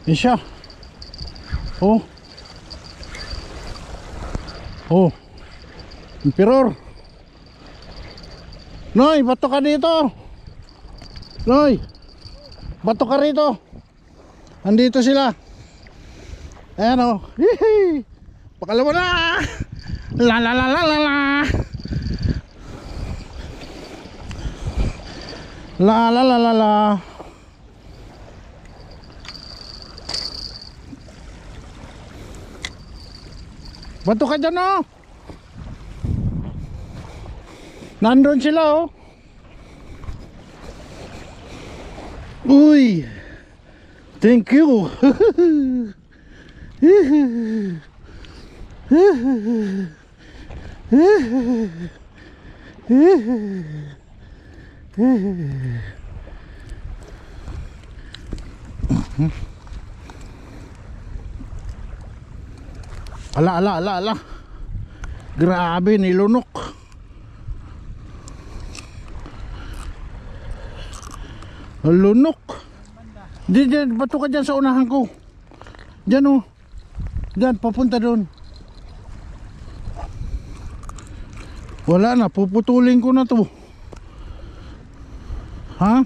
Yan siya. Oh. Oh. Emperor. Noy, bato ka dito. Noy, bato ka rito. Andito sila. Ayan o. Hihi. Pakalawa na. La la la la la la. La la la la la. Bato ka dyan o. Nandun sila o. Uy. Thank you. Ala. Grabe, nilunok. Lunok. Diyan, bato ka dyan sa unahan ko. Diyan o. Diyan, papunta doon. Wala na, puputulin ko na to. Ha?